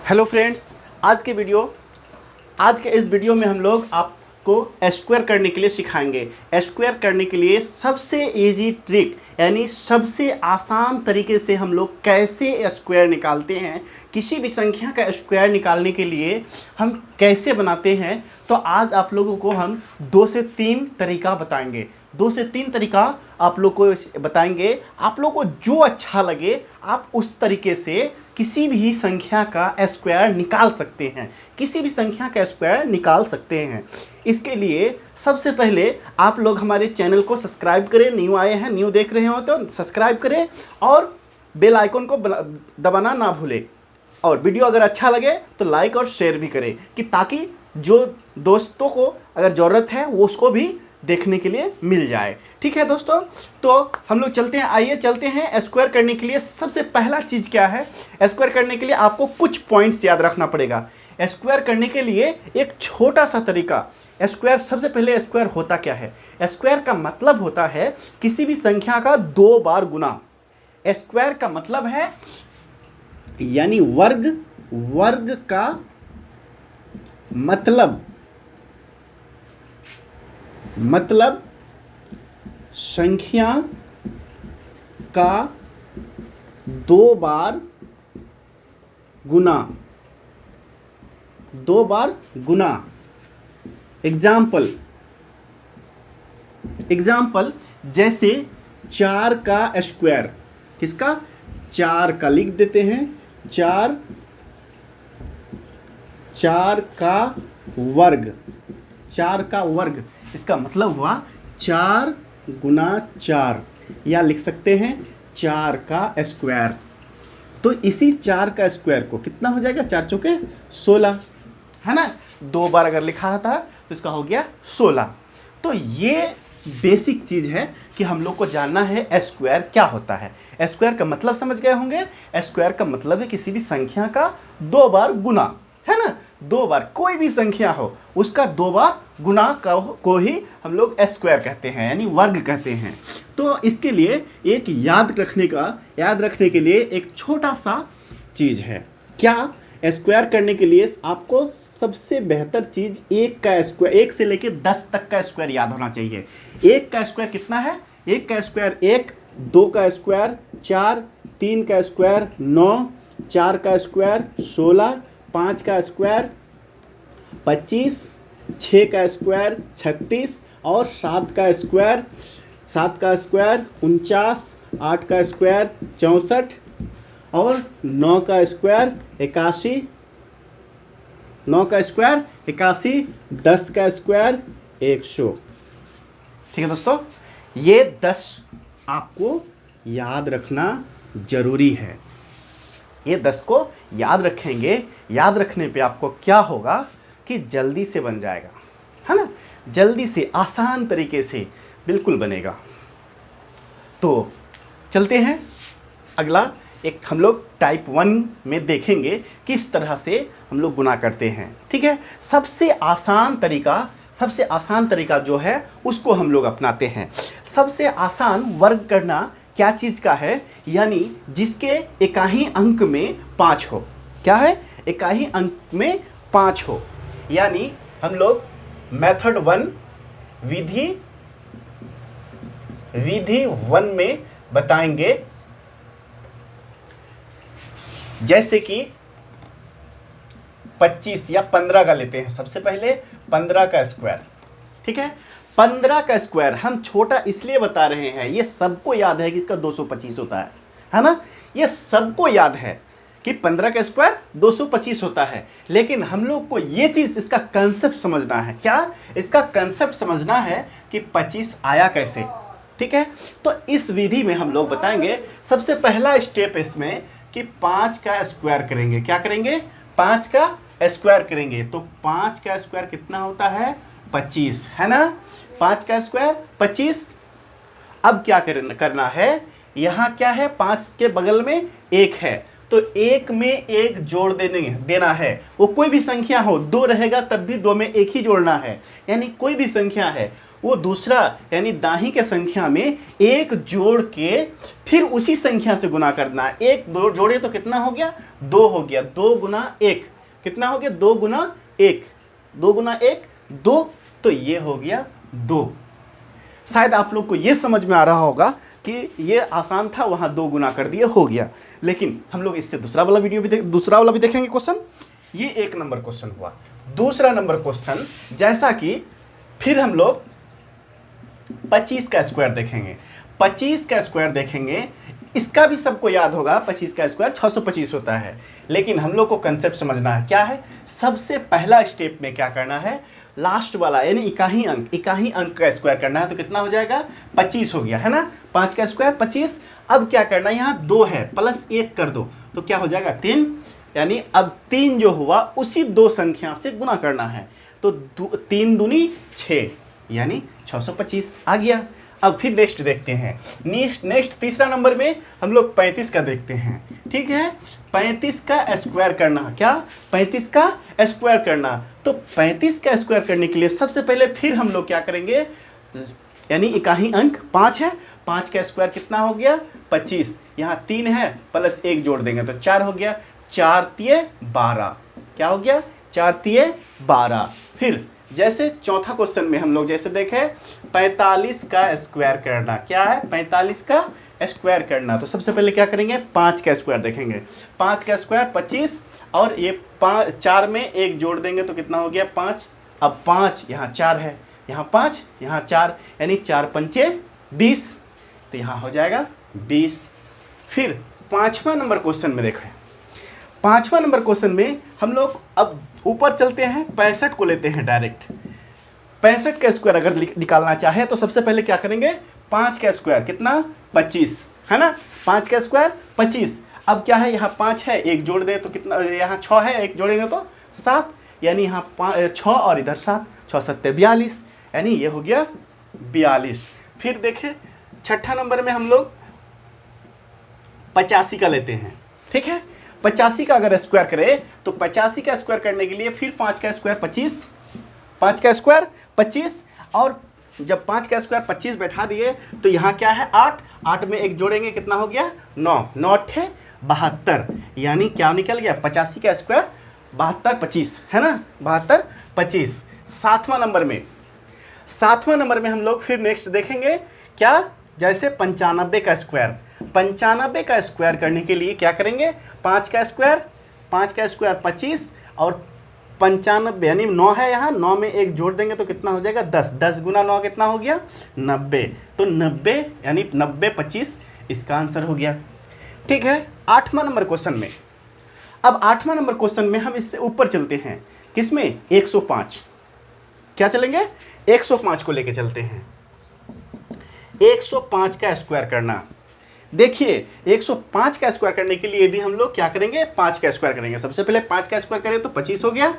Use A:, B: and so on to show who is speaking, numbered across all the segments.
A: Hello friends, आज के इस वीडियो में हम लोग आपको स्क्वायर करने के लिए सिखाएंगे। स्क्वायर करने के लिए सबसे इजी ट्रिक यानी सबसे आसान तरीके से हम लोग कैसे स्क्वायर निकालते हैं, किसी भी संख्या का स्क्वायर निकालने के लिए हम कैसे बनाते हैं। तो आज आप लोगों को हम 2 से 3 तरीका बताएंगे। 2 से 3 तरीका आप लोग को बताएंगे। आप लोग को जो अच्छा लगे आप उस तरीके से किसी भी संख्या का स्क्वायर निकाल सकते हैं, किसी भी संख्या का स्क्वायर निकाल सकते हैं। इसके लिए सबसे पहले आप लोग हमारे चैनल को सब्सक्राइब करें। न्यू आए हैं, न्यू देख रहे हो तो सब्सक्राइब करें और बेल आइकन को दबाना ना भूलें। और वीडियो अगर अच्छा लगे तो लाइक और शेयर भी करें कि ताकि जो दोस्तों को अगर ज़रूरत है वो उसको भी देखने के लिए मिल जाए। ठीक है दोस्तों, तो हम लोग चलते हैं। आइए चलते हैं। स्क्वायर करने के लिए सबसे पहला चीज़ क्या है? स्क्वायर करने के लिए आपको कुछ पॉइंट्स याद रखना पड़ेगा। स्क्वायर करने के लिए एक छोटा सा तरीका। स्क्वायर, सबसे पहले स्क्वायर होता क्या है? स्क्वायर का मतलब होता है किसी भी संख्या का 2 बार गुना। स्क्वायर का मतलब है यानी वर्ग का मतलब संख्या का 2 बार गुना। एग्जाम्पल जैसे 4 का स्क्वायर। किसका? 4 का लिख देते हैं। 4 का वर्ग। इसका मतलब हुआ 4 गुना 4, या लिख सकते हैं 4 का स्क्वायर। तो इसी 4 का स्क्वायर को कितना हो जाएगा? 4 चौके 16, है ना। 2 बार अगर लिखा रहता तो इसका हो गया 16। तो ये बेसिक चीज़ है कि हम लोग को जानना है स्क्वायर क्या होता है। स्क्वायर का मतलब समझ गए होंगे। स्क्वायर का मतलब है किसी भी संख्या का 2 बार गुना, है ना। 2 बार कोई भी संख्या हो उसका 2 बार गुना को ही हम लोग स्क्वायर कहते हैं, यानी वर्ग कहते हैं। तो इसके लिए एक याद रखने के लिए एक छोटा सा चीज़ है। क्या? स्क्वायर करने के लिए आपको सबसे बेहतर चीज़ 1 का स्क्वायर, 1 से लेकर 10 तक का स्क्वायर याद होना चाहिए। 1 का स्क्वायर कितना है? 1 का स्क्वायर 1, 2 का स्क्वायर 4, 3 का स्क्वायर 9, 4 का स्क्वायर 16, 5 का स्क्वायर 25, 6 का स्क्वायर 36 और 7 का स्क्वायर 49, 8 का स्क्वायर 64 और 9 का स्क्वायर 81, 9 का स्क्वायर 81, 10 का स्क्वायर 100। ठीक है दोस्तों, ये 10 आपको याद रखना जरूरी है। ये 10 को याद रखेंगे। याद रखने पे आपको क्या होगा कि जल्दी से बन जाएगा, है ना। जल्दी से, आसान तरीके से बिल्कुल बनेगा। तो चलते हैं। अगला एक हम लोग टाइप 1 में देखेंगे किस तरह से हम लोग गुना करते हैं। ठीक है, सबसे आसान तरीका जो है उसको हम लोग अपनाते हैं। सबसे आसान वर्ग करना क्या चीज़ का है? यानी जिसके इकाई अंक में 5 हो। क्या है? इकाई अंक में 5 हो। यानी हम लोग मेथड 1 विधि 1 में बताएंगे। जैसे कि 25 या 15 का लेते हैं। सबसे पहले 15 का स्क्वायर। ठीक है, 15 का स्क्वायर हम छोटा इसलिए बता रहे हैं, ये सबको याद है कि इसका 225 होता है ना। ये सबको याद है कि 15 का स्क्वायर 225 होता है। लेकिन हम लोग को ये चीज़, इसका कंसेप्ट समझना है। क्या? इसका कंसेप्ट समझना है कि 25 आया कैसे। ठीक है, तो इस विधि में हम लोग बताएंगे सबसे पहला स्टेप इसमें कि 5 का स्क्वायर करेंगे। क्या करेंगे? 5 का स्क्वायर करेंगे। तो 5 का स्क्वायर कितना होता है? 25, है ना। 5 का स्क्वायर 25। अब क्या करना है? यहाँ क्या है? 5 के बगल में 1 है, तो 1 में 1 जोड़ देना है। वो कोई भी संख्या हो, 2 रहेगा तब भी 2 में 1 ही जोड़ना है। यानी कोई भी संख्या है वो दूसरा यानी दाहिनी के संख्या में एक जोड़ के फिर उसी संख्या से गुना करना है। एक दो जोड़े तो कितना हो गया, 2 हो गया। 2 गुना 1 कितना हो गया, 2 गुना 1, 2 गुना 1 2, तो ये हो गया 2। शायद आप लोग को ये समझ में आ रहा होगा कि ये आसान था, वहाँ 2 गुना कर दिए हो गया। लेकिन हम लोग इससे दूसरा वाला भी देखेंगे क्वेश्चन। ये 1 नंबर क्वेश्चन हुआ। दूसरा नंबर क्वेश्चन, जैसा कि फिर हम लोग 25 का स्क्वायर देखेंगे। 25 का स्क्वायर देखेंगे, इसका भी सबको याद होगा 25 का स्क्वायर 625 होता है। लेकिन हम लोग को कंसेप्ट समझना है, क्या है, सबसे पहला स्टेप में क्या करना है, लास्ट वाला यानी इकाई अंक का स्क्वायर करना है। तो कितना हो जाएगा, 25 हो गया है ना, 5 का स्क्वायर 25। अब क्या करना है, यहाँ 2 है प्लस 1 कर दो तो क्या हो जाएगा 3, यानी अब 3 जो हुआ उसी 2 संख्या से गुना करना है। तो 3 दूनी 6 यानी 625 आ गया। अब फिर नेक्स्ट देखते हैं। नेक्स्ट तीसरा नंबर में हम लोग 35 का देखते हैं। ठीक है, 35 का स्क्वायर करना, क्या 35 का स्क्वायर करना। तो 35 का स्क्वायर करने के लिए सबसे पहले फिर हम लोग क्या करेंगे, यानी इकाई अंक 5 है, 5 का स्क्वायर कितना हो गया 25, यहाँ 3 है प्लस 1 जोड़ देंगे तो 4 हो गया, 4 तिये 12, क्या हो गया 4 तिये 12। फिर जैसे चौथा क्वेश्चन में हम लोग जैसे देखें 45 का स्क्वायर करना, क्या है 45 का स्क्वायर करना। तो सबसे पहले क्या करेंगे, 5 का स्क्वायर देखेंगे। 5 का स्क्वायर 25 और ये 4 में 1 जोड़ देंगे तो कितना हो गया 5। अब 5 यहाँ 4 है, यहाँ 5 यहाँ 4, यानी 4 पंचे 20, तो यहाँ हो जाएगा 20। फिर 5वां नंबर क्वेश्चन में देखें। 5वां नंबर क्वेश्चन में हम लोग अब ऊपर चलते हैं, 65 को लेते हैं डायरेक्ट। 65 का स्क्वायर अगर निकालना चाहे तो सबसे पहले क्या करेंगे, 5 का स्क्वायर कितना 25 है ना, 5 का स्क्वायर 25। अब क्या है, यहाँ 5 है 1 जोड़ दें तो कितना, यहाँ 6 है 1 जोड़ेंगे तो 7, यानी यहाँ 6 और इधर 7, 6 7 42, यानी ये हो गया 42। फिर देखें छठा नंबर में हम लोग 85 का लेते हैं। ठीक है, 85 का अगर स्क्वायर करें तो 85 का स्क्वायर करने के लिए फिर 5 का स्क्वायर 25, 5 का स्क्वायर 25, और जब 5 का स्क्वायर 25 बैठा दिए तो यहाँ क्या है 8, 8 में 1 जोड़ेंगे कितना हो गया 9, 9 है 72, यानी क्या निकल गया 85 का स्क्वायर 72 25 है ना, 72 25। 7वां नंबर में हम लोग फिर नेक्स्ट देखेंगे क्या, जैसे 95 का स्क्वायर। 95 का स्क्वायर करने के लिए क्या करेंगे, 5 का स्क्वायर 25 और 95 यानी 9 है यहाँ, 9 में 1 जोड़ देंगे तो कितना हो जाएगा 10, 10 गुना 9 कितना हो गया 90, तो 90 यानी 90 25 इसका आंसर हो गया। ठीक है, 8वां नंबर क्वेश्चन में, अब 8वां नंबर क्वेश्चन में हम इससे ऊपर चलते हैं, किसमें 105, क्या चलेंगे 105 को लेके चलते हैं। 105 का स्क्वायर करना, देखिए 105 का स्क्वायर करने के लिए भी हम लोग क्या करेंगे, 5 का स्क्वायर करेंगे। सबसे पहले 5 का स्क्वायर करें तो 25 हो गया,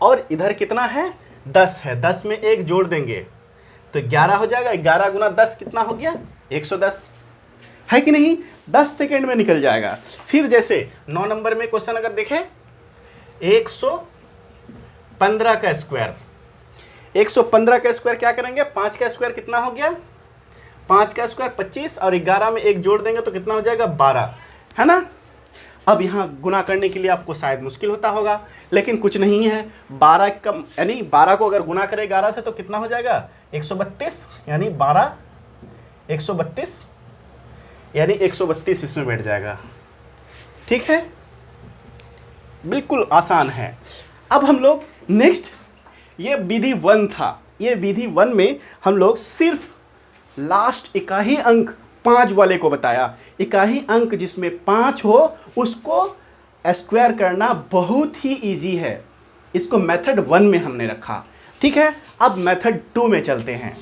A: और इधर कितना है 10 है, 10 में 1 जोड़ देंगे तो 11 हो जाएगा, 11 गुना 10 कितना हो गया 110, है कि नहीं, 10 सेकेंड में निकल जाएगा। फिर जैसे 9 नंबर में क्वेश्चन अगर देखें 115 का स्क्वायर, 115 का स्क्वायर क्या करेंगे, 5 का स्क्वायर कितना हो गया 5 का स्क्वायर 25 और 11 में 1 जोड़ देंगे तो कितना हो जाएगा 12, है ना। अब यहाँ गुना करने के लिए आपको शायद मुश्किल होता होगा, लेकिन कुछ नहीं है, 12 का यानी 12 को अगर गुना करें 11 से तो कितना हो जाएगा 132, यानी 12 132, यानी 132 इसमें बैठ जाएगा। ठीक है, बिल्कुल आसान है। अब हम लोग नेक्स्ट, ये विधि 1 था, ये विधि 1 में हम लोग सिर्फ लास्ट इकाई अंक 5 वाले को बताया। इकाई अंक जिसमें 5 हो उसको स्क्वायर करना बहुत ही इजी है, इसको मेथड 1 में हमने रखा। ठीक है, अब मेथड 2 में चलते हैं।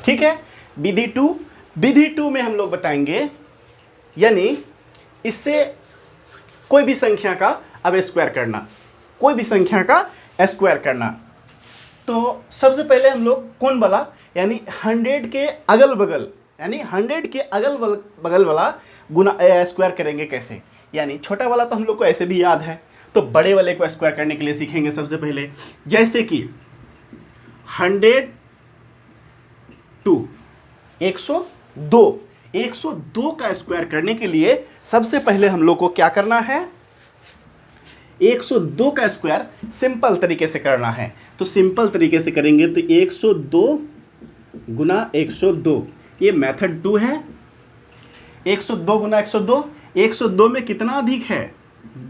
A: ठीक है, विधि 2 में हम लोग बताएंगे, यानी इससे कोई भी संख्या का अब स्क्वायर करना, कोई भी संख्या का स्क्वायर करना। तो सबसे पहले हम लोग कौन वाला, यानी 100 के अगल बगल, यानी 100 के अगल बगल वाला गुना स्क्वायर करेंगे कैसे, यानी छोटा वाला तो हम लोग को ऐसे भी याद है, तो बड़े वाले को स्क्वायर करने के लिए सीखेंगे सबसे पहले। जैसे कि 102 102 का स्क्वायर करने के लिए सबसे पहले हम लोग को क्या करना है, 102 का स्क्वायर सिंपल तरीके से करना है। तो सिंपल तरीके से करेंगे तो 102 गुना 102, ये मेथड 2 है। 102 गुना 102, 102 में कितना अधिक है,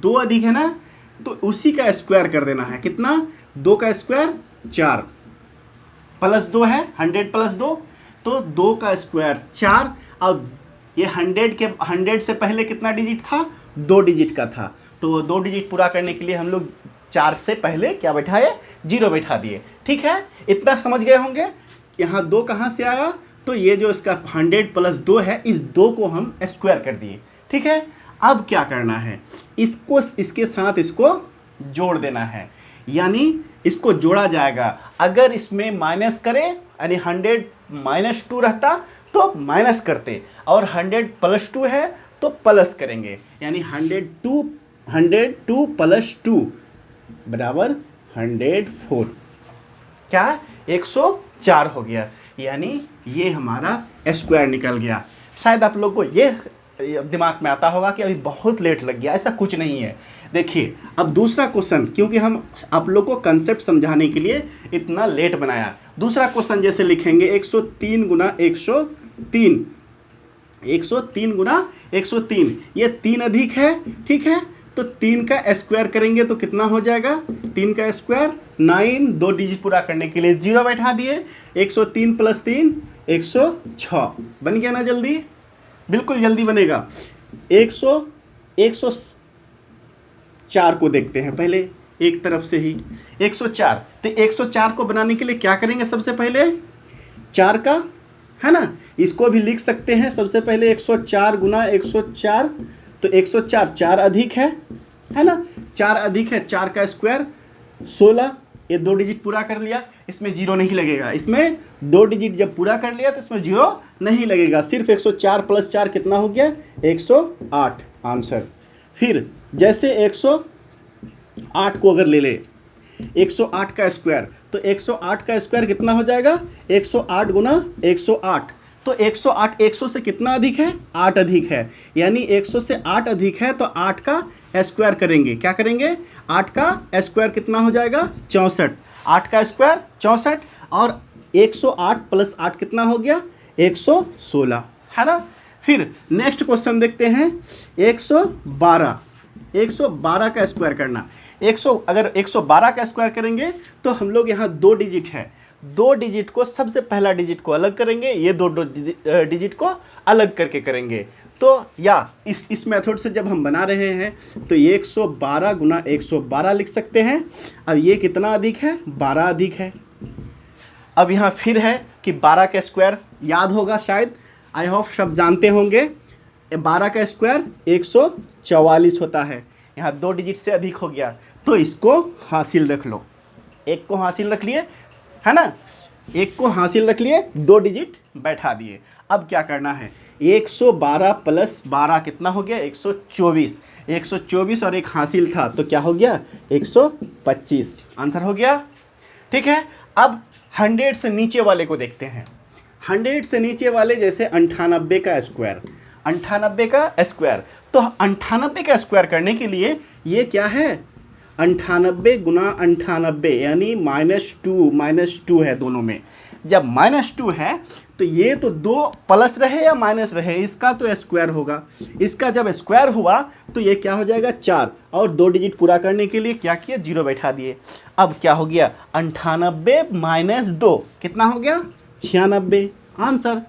A: 2 अधिक है ना, तो उसी का स्क्वायर कर देना है। कितना, 2 का स्क्वायर 4 प्लस 2 है, 100 प्लस 2, तो 2 का स्क्वायर 4। और ये 100 से पहले कितना डिजिट था, 2 डिजिट का था, तो 2 डिजिट पूरा करने के लिए हम लोग 4 से पहले क्या बैठाए, 0 बैठा दिए। ठीक है, इतना समझ गए होंगे। यहाँ 2 कहाँ से आया, तो ये जो इसका 100 प्लस 2 है, इस 2 को हम स्क्वायर कर दिए। ठीक है, अब क्या करना है, इसको इसके साथ इसको जोड़ देना है, यानी इसको जोड़ा जाएगा। अगर इसमें माइनस करें, यानी 100 माइनस 2 रहता तो माइनस करते, और 100 प्लस 2 है तो प्लस करेंगे, यानी 102 प्लस 2 बराबर 104, क्या 104 हो गया, यानी ये हमारा स्क्वायर निकल गया। शायद आप लोग को ये दिमाग में आता होगा कि अभी बहुत लेट लग गया, ऐसा कुछ नहीं है। देखिए अब दूसरा क्वेश्चन, क्योंकि हम आप लोग को कंसेप्ट समझाने के लिए इतना लेट बनाया। दूसरा क्वेश्चन जैसे लिखेंगे 103 गुना 103, 103 गुना 103, ये 3 अधिक है। ठीक है, तो 3 का स्क्वायर करेंगे तो कितना हो जाएगा, 3 का स्क्वायर 9, 2 डिजिट पूरा करने के लिए 0 बैठा दिए। 103 प्लस 3 106 बन गया ना, जल्दी, बिल्कुल जल्दी बनेगा। 104 को देखते हैं पहले एक तरफ से ही, 104। तो 104 को बनाने के लिए क्या करेंगे, सबसे पहले 4 का है ना, इसको भी लिख सकते हैं। सबसे पहले 104 गुना 104, तो 104 4 अधिक है ना, 4 अधिक है, 4 का स्क्वायर 16, ये 2 डिजिट पूरा कर लिया, इसमें 0 नहीं लगेगा। इसमें 2 डिजिट जब पूरा कर लिया तो इसमें 0 नहीं लगेगा, सिर्फ 104 प्लस 4 कितना हो गया, 108 आंसर। फिर जैसे 108 को अगर ले ले, 108 का स्क्वायर, तो 108 का स्क्वायर कितना हो जाएगा, 108 गुना 108, तो 108 100 से कितना अधिक है, 8 अधिक है, यानी 100 से 8 अधिक है, तो 8 का स्क्वायर करेंगे। क्या करेंगे, 8 का स्क्वायर कितना हो जाएगा, 64, 8 का स्क्वायर 64, और 108 प्लस 8 कितना हो गया, 116, है ना। फिर नेक्स्ट क्वेश्चन देखते हैं, 112 का स्क्वायर करना। अगर 112 का स्क्वायर करेंगे तो हम लोग यहाँ 2 डिजिट है, 2 डिजिट को सबसे पहला डिजिट को अलग करेंगे, ये 2 डिजिट को अलग करके करेंगे। तो या इस मेथड से जब हम बना रहे हैं तो 112 गुना 112 लिख सकते हैं। अब ये कितना अधिक है, 12 अधिक है। अब यहाँ फिर है कि 12 का स्क्वायर याद होगा शायद, आई होप सब जानते होंगे, 12 का स्क्वायर 144 होता है। यहाँ 2 डिजिट से अधिक हो गया, तो इसको हासिल रख लो, एक को हासिल रख लिए, है ना, एक को हासिल रख लिए, 2 डिजिट बैठा दिए। अब क्या करना है, 112 प्लस 12 कितना हो गया, 124, 124 और एक हासिल था तो क्या हो गया, 125 आंसर हो गया। ठीक है, अब 100 से नीचे वाले को देखते हैं। 100 से नीचे वाले जैसे 98 का स्क्वायर, 98 का स्क्वायर, तो 98 का स्क्वायर करने के लिए ये क्या है, 98 गुना 98, यानी -2 है दोनों में। जब -2 है तो ये तो 2 प्लस रहे या माइनस रहे, इसका तो स्क्वायर होगा। इसका जब स्क्वायर हुआ तो ये क्या हो जाएगा, 4, और 2 डिजिट पूरा करने के लिए क्या किया, 0 बैठा दिए। अब क्या हो गया, 98 - 2 कितना हो गया, 96 आंसर,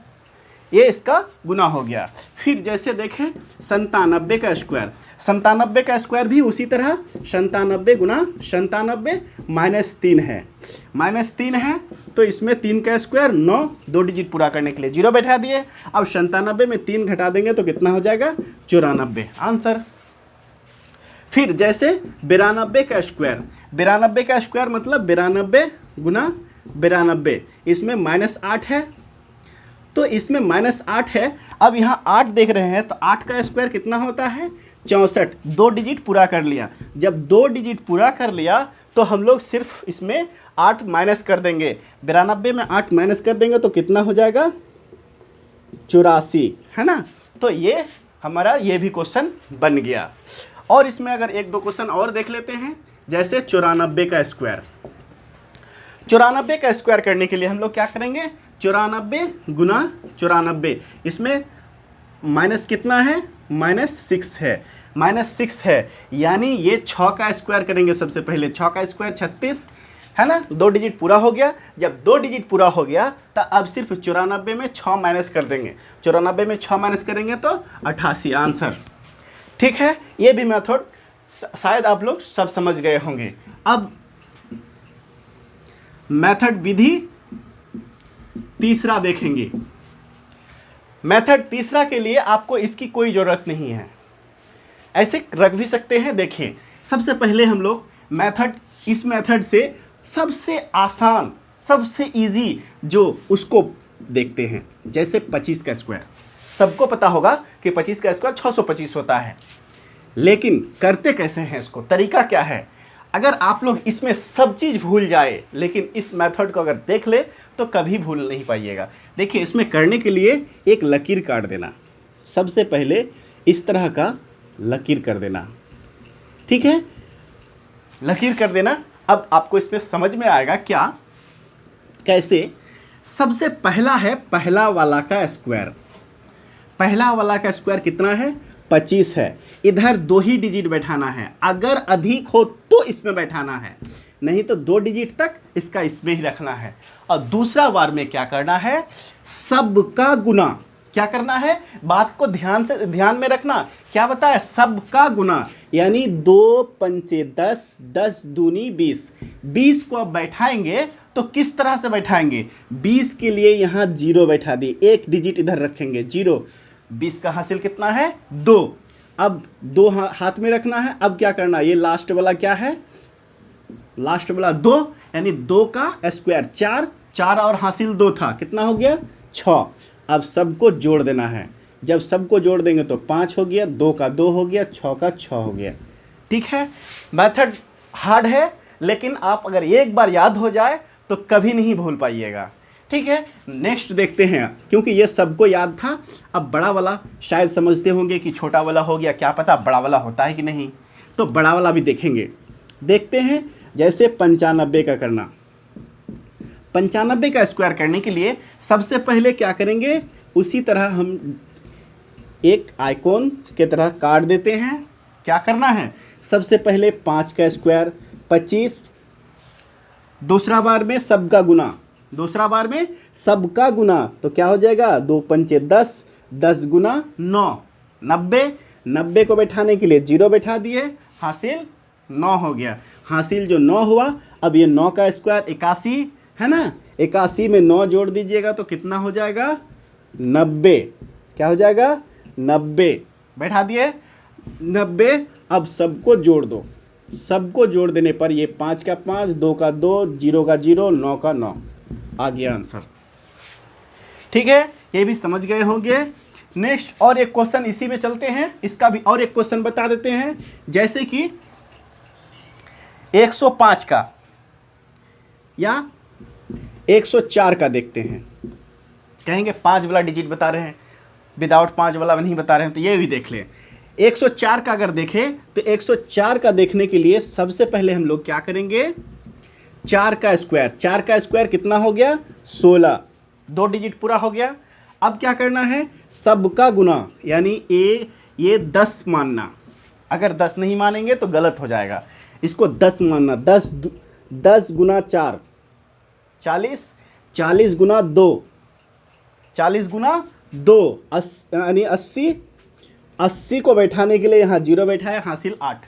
A: ये इसका गुना हो गया। फिर जैसे देखें 97 का स्क्वायर, 97 का स्क्वायर भी उसी तरह 97 गुना 97 -3 है, -3 है, तो इसमें 3 का स्क्वायर 9, 2 डिजिट पूरा करने के लिए 0 बैठा दिए। अब 97 में 3 घटा देंगे तो कितना हो जाएगा, 94 आंसर। फिर जैसे 92 का स्क्वायर, 92 का स्क्वायर मतलब 92 गुना 92, इसमें -8 है, तो इसमें -8 है। अब यहाँ 8 देख रहे हैं तो 8 का स्क्वायर कितना होता है, 64, 2 डिजिट पूरा कर लिया। जब 2 डिजिट पूरा कर लिया तो हम लोग सिर्फ इसमें 8 माइनस कर देंगे। 92 में 8 माइनस कर देंगे तो कितना हो जाएगा? 84, है ना। तो ये हमारा ये भी क्वेश्चन बन गया। और इसमें अगर एक दो क्वेश्चन और देख लेते हैं, जैसे 94 का स्क्वायर। 94 का स्क्वायर करने के लिए हम लोग क्या करेंगे? 94 गुना 94, इसमें माइनस कितना है? -6 है। -6 है यानी ये 6 का स्क्वायर करेंगे सबसे पहले। 6 का स्क्वायर 36, है ना। 2 डिजिट पूरा हो गया। जब 2 डिजिट पूरा हो गया तो अब सिर्फ 94 में 6 माइनस कर देंगे। 94 में 6 माइनस करेंगे तो 88 आंसर। ठीक है, ये भी मेथड शायद आप लोग सब समझ गए होंगे। अब मेथड विधि तीसरा देखेंगे। मेथड तीसरा के लिए आपको इसकी कोई ज़रूरत नहीं है, ऐसे रख भी सकते हैं। देखिए, सबसे पहले हम लोग इस मेथड से सबसे आसान, सबसे इजी जो उसको देखते हैं। जैसे 25 का स्क्वायर, सबको पता होगा कि 25 का स्क्वायर 625 होता है, लेकिन करते कैसे हैं इसको, तरीका क्या है? अगर आप लोग इसमें सब चीज़ भूल जाए लेकिन इस मेथड को अगर देख ले तो कभी भूल नहीं पाइएगा। देखिए, इसमें करने के लिए एक लकीर काट देना। सबसे पहले इस तरह का लकीर कर देना, ठीक है, लकीर कर देना। अब आपको इसमें समझ में आएगा क्या, कैसे। सबसे पहला है पहला वाला का स्क्वायर। पहला वाला का स्क्वायर कितना है? 25 है। इधर 2 ही डिजिट बैठाना है, अगर अधिक हो तो इसमें बैठाना है, नहीं तो 2 डिजिट तक इसका इसमें ही रखना है। और दूसरा बार में क्या करना है? सबका गुना। क्या करना है? बात को ध्यान में रखना। क्या बताया? सबका गुना, यानी 2 पंचे 10, 10 दूनी 20। 20 को अब बैठाएंगे तो किस तरह से बैठाएंगे? 20 के लिए यहाँ 0 बैठा दी, 1 डिजिट इधर रखेंगे 0। 20 का हासिल कितना है? 2। अब 2 हाथ में रखना है। अब क्या करना है? ये लास्ट वाला क्या है? लास्ट वाला 2, यानी 2 का स्क्वायर 4, 4 और हासिल 2 था, कितना हो गया? 6। अब सबको जोड़ देना है। जब सबको जोड़ देंगे तो 5 हो गया, 2 का 2 हो गया, 6 का 6 हो गया। ठीक है, मेथड हार्ड है लेकिन आप अगर एक बार याद हो जाए तो कभी नहीं भूल पाइएगा। ठीक है, नेक्स्ट देखते हैं, क्योंकि ये सबको याद था। अब बड़ा वाला शायद समझते होंगे कि छोटा वाला हो गया, क्या पता बड़ा वाला होता है कि नहीं, तो बड़ा वाला भी देखेंगे। देखते हैं, जैसे 95 का करना। 95 का स्क्वायर करने के लिए सबसे पहले क्या करेंगे? उसी तरह हम एक आइकॉन के तरह काट देते हैं। क्या करना है? सबसे पहले 5 का स्क्वायर 25, दूसरा बार में सबका गुना, दूसरा बार में सबका गुना तो क्या हो जाएगा? 2 पंचे 10, 10 गुना 9, 90। 90 को बैठाने के लिए 0 बैठा दिए, हासिल 9 हो गया। हासिल जो 9 हुआ, अब ये 9 का स्क्वायर 81 है ना। 81 में 9 जोड़ दीजिएगा तो कितना हो जाएगा? 90। क्या हो जाएगा? 90 बैठा दिए 90। अब सबको जोड़ दो। सबको जोड़ देने पर ये 5 का 5, 2 का 2, 0 का 0, 9 का 9 आ गया आंसर। ठीक है, ये भी समझ गए होंगे। नेक्स्ट और एक क्वेश्चन इसी में चलते हैं, इसका भी और एक क्वेश्चन बता देते हैं। जैसे कि 105 का या 104 का देखते हैं। कहेंगे 5 वाला डिजिट बता रहे हैं, विदाउट 5 वाला नहीं बता रहे हैं, तो ये भी देख लें। 104 का अगर देखें तो 104 का देखने के लिए सबसे पहले हम लोग क्या करेंगे? 4 का स्क्वायर। 4 का स्क्वायर कितना हो गया? 16। 2 डिजिट पूरा हो गया। अब क्या करना है? सबका गुना, यानी ये 10 मानना। अगर 10 नहीं मानेंगे तो गलत हो जाएगा, इसको 10 मानना। 10 गुना 4 40, 40 गुना 2 40 गुना 2 यानी 80। 80 को बैठाने के लिए यहाँ 0 बैठाया, हासिल 8।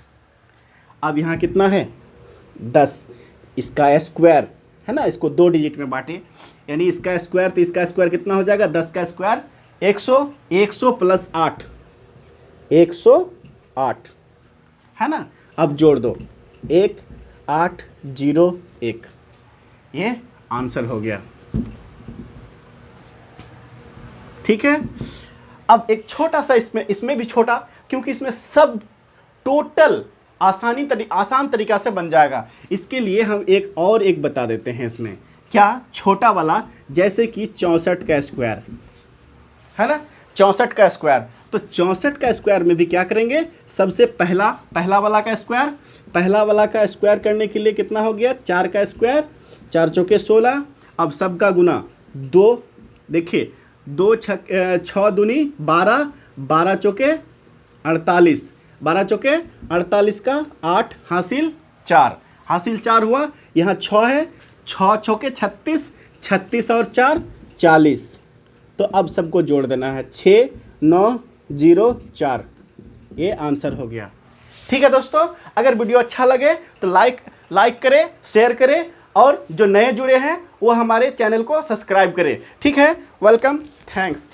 A: अब यहाँ कितना है? 10। इसका स्क्वायर है ना, इसको 2 डिजिट में बांटे, यानी इसका स्क्वायर, तो इसका स्क्वायर कितना हो जाएगा? 10 का स्क्वायर 100, 100 प्लस 8 108 है ना। अब जोड़ दो 1 8 0 1, ये आंसर हो गया। ठीक है, अब एक छोटा सा इसमें भी छोटा क्योंकि इसमें सब टोटल आसान तरीका से बन जाएगा। इसके लिए हम एक बता देते हैं इसमें, क्या, छोटा वाला, जैसे कि 64 का स्क्वायर है ना, 64 का स्क्वायर। तो 64 का स्क्वायर में भी क्या करेंगे, सबसे पहला वाला का स्क्वायर करने के लिए कितना हो गया, 4 का स्क्वायर, 4 चौके 16। अब सबका गुना 2, देखिए 2 6 दूनी 12, 12 चौके 48, 12 चौके 48 का 8 हासिल 4 हुआ। यहाँ 6 है, 6 चौके 36, 36 और 4 40। तो अब सबको जोड़ देना है, 6 9 0 4, ये आंसर हो गया। ठीक है दोस्तों, अगर वीडियो अच्छा लगे तो लाइक करें, शेयर करें, और जो नए जुड़े हैं वो हमारे चैनल को सब्सक्राइब करें। ठीक है, वेलकम, थैंक्स।